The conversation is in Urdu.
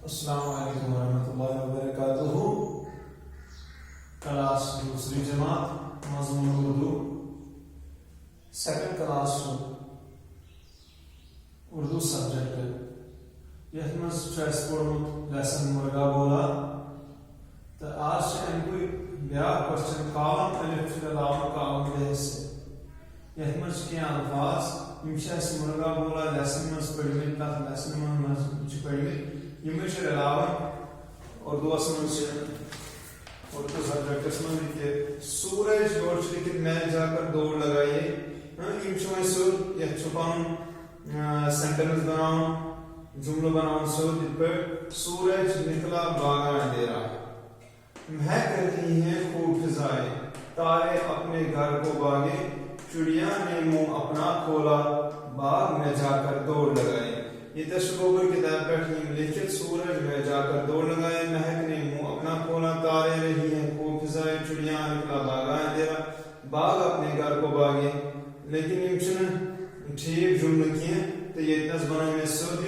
السلام علیکم ورحمۃ اللہ وبرکاتہ. کلاس دوسری جماعت مضمون Urdu second class Urdu subject یتھ مز پورمت لیسن مرغا بولا تو آج امکے بیا کوشچن کالم الف علاوہ کالم بہ سے یتھ مز کی الفاظ مرغا بولا لیسن مز پڑھمت تک لیسن مز پڑھمت یہ علاوہ اردو اردو سبجیکٹس من کہ سورج یور لکھت میں جا کر دوڑ لگائیے سیود یہ پن سینٹینس بناؤ جملہ بناؤ سیود یہ پہ سورج نکلا باغ اندھیرا مہک رہی ہیں خوب فضائیں تارے اپنے گھر کو باغے چڑیا نے منہ اپنا کھولا باغ میں جا کر دوڑ لگائے. یہ تشکوبر کتاب پر لکھت سورج میں جا کر دوڑ لگائے مہک نے منہ اپنا کھولا تارے رہی ہیں خوب فضائیں چڑیا نکلا باغ اندھیرا باغ اپنے گھر کو باغے. لیکن یہ ٹھیک جملہ کی تو یہ بنا میں سود